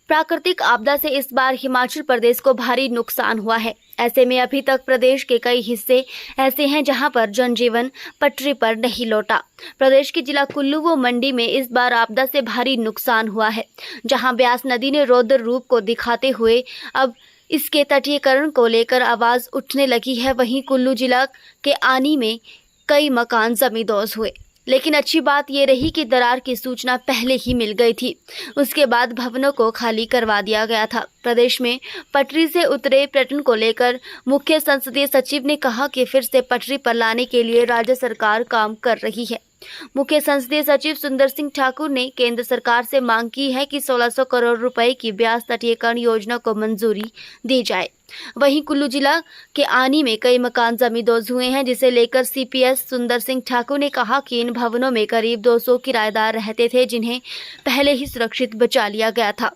प्राकृतिक आपदा से इस बार हिमाचल प्रदेश को भारी नुकसान हुआ है। ऐसे में अभी तक प्रदेश के कई हिस्से ऐसे हैं जहां पर जनजीवन पटरी पर नहीं लौटा। प्रदेश के जिला कुल्लू व मंडी में इस बार आपदा से भारी नुकसान हुआ है, जहां ब्यास नदी ने रौद्र रूप को दिखाते हुए अब इसके तटीयकरण को लेकर आवाज उठने लगी है। वहीं कुल्लू जिला के आनी में कई मकान जमींदोज हुए, लेकिन अच्छी बात ये रही कि दरार की सूचना पहले ही मिल गई थी। उसके बाद भवनों को खाली करवा दिया गया था। प्रदेश में पटरी से उतरे पर्यटन को लेकर मुख्य संसदीय सचिव ने कहा कि फिर से पटरी पर लाने के लिए राज्य सरकार काम कर रही है। मुख्य संसदीय सचिव सुंदर सिंह ठाकुर ने केंद्र सरकार से मांग की है कि 1600 करोड़ रुपए की ब्यास तटीयकरण योजना को मंजूरी दी जाए। वहीं कुल्लू जिला के आनी में कई मकान जमींदोज हुए हैं, जिसे लेकर सीपीएस सुंदर सिंह ठाकुर ने कहा कि इन भवनों में करीब 200 किराएदार रहते थे, जिन्हें पहले ही सुरक्षित बचा लिया गया था।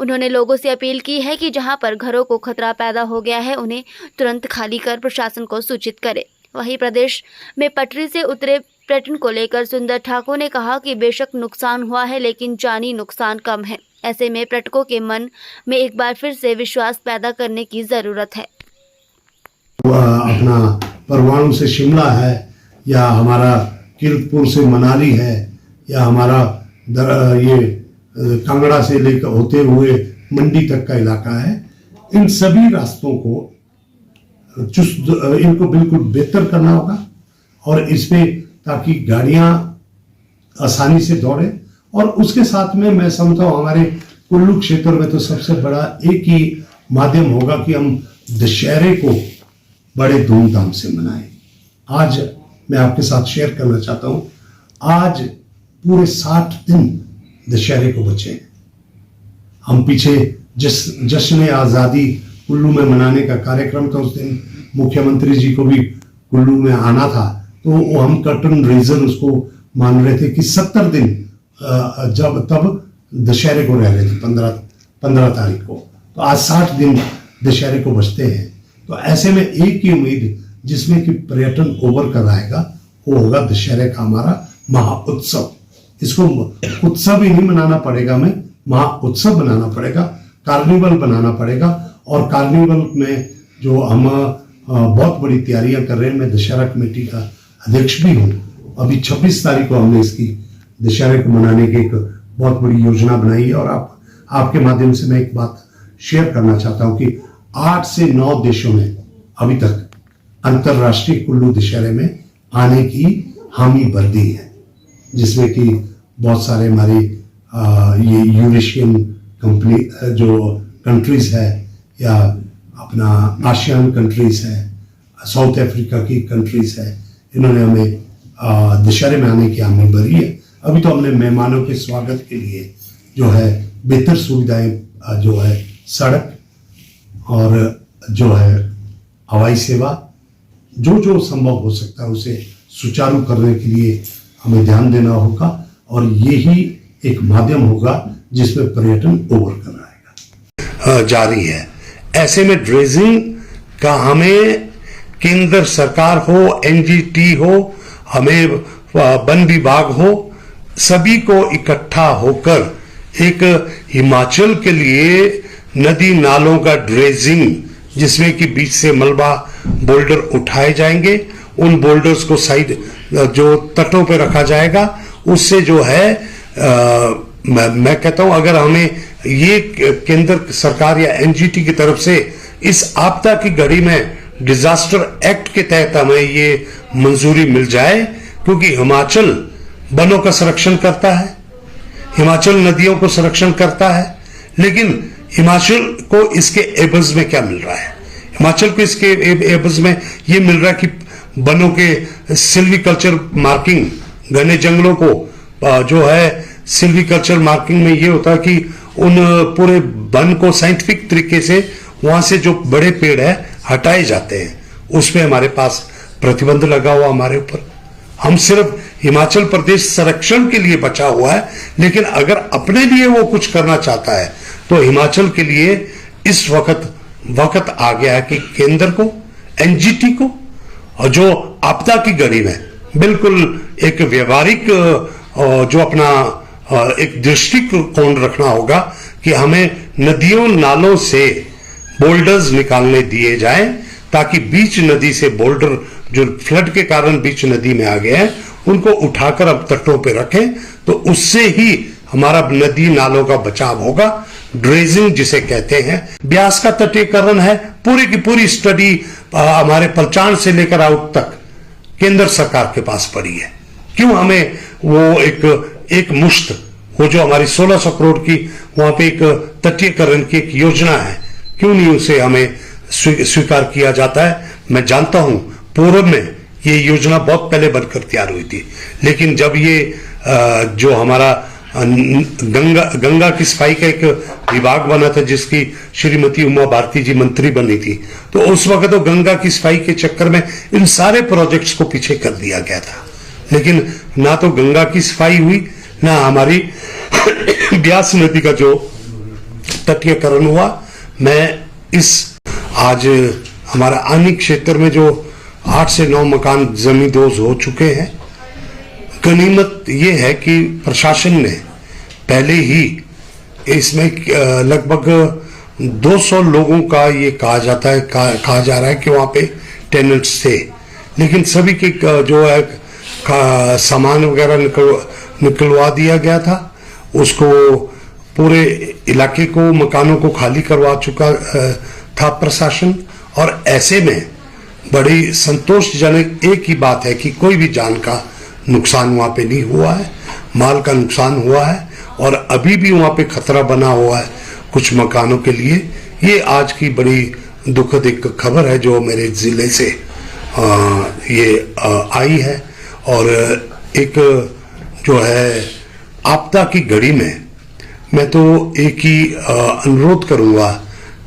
उन्होंने लोगों से अपील की है कि जहां पर घरों को खतरा पैदा हो गया है, उन्हें तुरंत खाली कर प्रशासन को सूचित करे। वहीं प्रदेश में पटरी से उतरे पर्यटन को लेकर सुंदर ठाकुर ने कहा कि बेशक नुकसान हुआ है, लेकिन जानी नुकसान कम है। ऐसे में पर्यटकों के मन में एक बार फिर से विश्वास पैदा करने की जरूरत है। अपना परवाणु से शिमला है, या हमारा कीरतपुर से मनाली है, या हमारा ये कांगड़ा से लेकर होते हुए मंडी तक का इलाका है, इन सभी रास्तों को इनको बिल्कुल बेहतर करना होगा और इसमें ताकि गाड़ियां आसानी से दौड़े। और उसके साथ में मैं समझता हूँ हमारे कुल्लू क्षेत्र में तो सबसे बड़ा एक ही माध्यम होगा कि हम दशहरे को बड़े धूमधाम से मनाएं। आज मैं आपके साथ शेयर करना चाहता हूँ, आज पूरे 60 दिन दशहरे को बचे हैं। हम पीछे जश्न आज़ादी कुल्लू में मनाने का कार्यक्रम था, उस दिन मुख्यमंत्री जी को भी कुल्लू में आना था, तो हम कर्टन रीजन उसको मान रहे थे कि 70 दिन जब तब दशहरे को रह रहे थे 15 तारीख को, तो आज 60 दिन दशहरे को बचते हैं। तो ऐसे में एक ही उम्मीद जिसमें कि पर्यटन ओवर कर आएगा वो होगा दशहरे का हमारा महाउत्सव। इसको उत्सव ही नहीं मनाना पड़ेगा, हमें महाउत्सव बनाना पड़ेगा, कार्निवल बनाना पड़ेगा। और कार्निवल में जो हम बहुत बड़ी तैयारियां कर रहे हैं, मैं दशहरा कमेटी का अध्यक्ष भी हूँ। अभी 26 तारीख को हमने इसकी दशहरे को मनाने की एक बहुत बड़ी योजना बनाई है। और आपके माध्यम से मैं एक बात शेयर करना चाहता हूँ कि 8 से 9 देशों ने अभी तक अंतरराष्ट्रीय कुल्लू दशहरे में आने की हामी भर दी है, जिसमें कि बहुत सारे हमारी ये यूरेशियन जो कंट्रीज है, या अपना आसियान कंट्रीज है, साउथ अफ्रीका की कंट्रीज है, इन्होंने हमें दशहरे में आने की हामी भरी है। अभी तो हमने मेहमानों के स्वागत के लिए जो है बेहतर सुविधाएं जो है सड़क और जो है हवाई सेवा, जो संभव हो सकता है उसे सुचारू करने के लिए हमें ध्यान देना होगा। और यही एक माध्यम होगा जिसमें पर्यटन ओवर कर आएगा जारी है। ऐसे में ड्रेजिंग का हमें केंद्र सरकार हो, एनजीटी हो, हमें वन विभाग हो, सभी को इकट्ठा होकर एक हिमाचल के लिए नदी नालों का ड्रेजिंग, जिसमें कि बीच से मलबा बोल्डर उठाए जाएंगे, उन बोल्डर्स को साइड जो तटों पे रखा जाएगा, उससे जो है मैं कहता हूं अगर हमें ये केंद्र सरकार या एनजीटी की तरफ से इस आपदा की घड़ी में डिजास्टर एक्ट के तहत हमें ये मंजूरी मिल जाए, क्योंकि हिमाचल वनों का संरक्षण करता है, हिमाचल नदियों को संरक्षण करता है, लेकिन हिमाचल को इसके एवज में क्या मिल रहा है? हिमाचल को इसके एवज में ये मिल रहा है कि वनों के सिल्वीकल्चर मार्किंग, घने जंगलों को जो है सिल्वीकल्चर मार्किंग में ये होता है कि उन पूरे वन को साइंटिफिक तरीके से वहां से जो बड़े पेड़ है हटाए जाते हैं, उसमें हमारे पास प्रतिबंध लगा हुआ हमारे ऊपर। हम सिर्फ हिमाचल प्रदेश संरक्षण के लिए बचा हुआ है, लेकिन अगर अपने लिए वो कुछ करना चाहता है तो हिमाचल के लिए इस वक्त आ गया है कि केंद्र को, एनजीटी को, और जो आपदा की घड़ी में बिल्कुल एक व्यवहारिक जो अपना एक दृष्टिकोण रखना होगा कि हमें नदियों नालों से बोल्डर्स निकालने दिए जाएं, ताकि बीच नदी से बोल्डर जो फ्लड के कारण बीच नदी में आ गए हैं उनको उठाकर अब तटों पे रखें, तो उससे ही हमारा नदी नालों का बचाव होगा। ड्रेजिंग जिसे कहते हैं, ब्यास का तटीकरण है, पूरी की पूरी स्टडी हमारे पलचान से लेकर आउट तक केंद्र सरकार के पास पड़ी है। क्यों हमें वो एक मुश्त, वो जो हमारी 1600 करोड़ की वहां पे एक तटीकरण की एक योजना है, क्यों नहीं उसे हमें स्वीकार किया जाता है। मैं जानता हूं पूर्व में ये योजना बहुत पहले बनकर तैयार हुई थी, लेकिन जब ये जो हमारा गंगा की सफाई का एक विभाग बना था, जिसकी श्रीमती उमा भारती जी मंत्री बनी थी, तो उस वक्त तो गंगा की सफाई के चक्कर में इन सारे प्रोजेक्ट्स को पीछे कर दिया गया था। लेकिन ना तो गंगा की सफाई हुई, ना हमारी ब्यास नदी का जो तटीयकरण हुआ। मैं आज हमारा आनी क्षेत्र में जो 8 से 9 मकान जमींदोज हो चुके हैं, गनीमत ये है कि प्रशासन ने पहले ही इसमें लगभग 200 लोगों का ये कहा जा रहा है कि वहां पे टेनेंट्स थे, लेकिन सभी की जो है सामान वगैरह निकलवा दिया गया था। उसको पूरे इलाके को, मकानों को खाली करवा चुका था प्रशासन। और ऐसे में बड़ी संतोषजनक एक ही बात है कि कोई भी जान का नुकसान वहां पे नहीं हुआ है, माल का नुकसान हुआ है, और अभी भी वहां पे खतरा बना हुआ है कुछ मकानों के लिए। ये आज की बड़ी दुखद एक खबर है जो मेरे जिले से आई है। और एक जो है आपदा की घड़ी में मैं तो एक ही अनुरोध करूंगा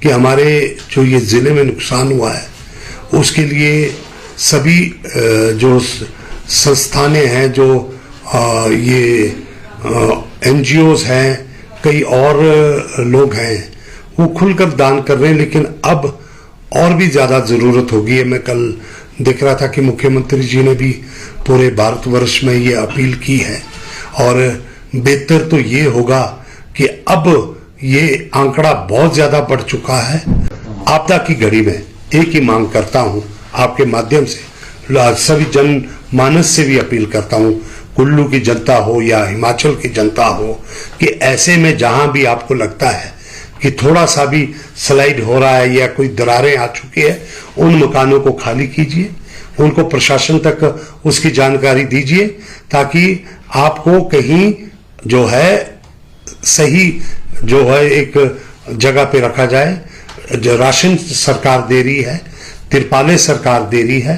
कि हमारे जो ये जिले में नुकसान हुआ है उसके लिए सभी जो संस्थानें हैं, जो ये NGOs हैं, कई और लोग हैं, वो खुलकर दान कर रहे हैं। लेकिन अब और भी ज्यादा जरूरत होगी। मैं कल देख रहा था कि मुख्यमंत्री जी ने भी पूरे भारतवर्ष में ये अपील की है, और बेहतर तो ये होगा कि अब ये आंकड़ा बहुत ज्यादा बढ़ चुका है। आपदा की घड़ी में एक ही मांग करता हूं आपके माध्यम से, सभी जनमानस से भी अपील करता हूं, कुल्लू की जनता हो या हिमाचल की जनता हो, कि ऐसे में जहां भी आपको लगता है कि थोड़ा सा भी स्लाइड हो रहा है या कोई दरारें आ चुकी है, उन मकानों को खाली कीजिए, उनको प्रशासन तक उसकी जानकारी दीजिए, ताकि आपको कहीं जो है सही जो है एक जगह पे रखा जाए। जो राशन सरकार दे रही है, तिरपालें सरकार दे रही है,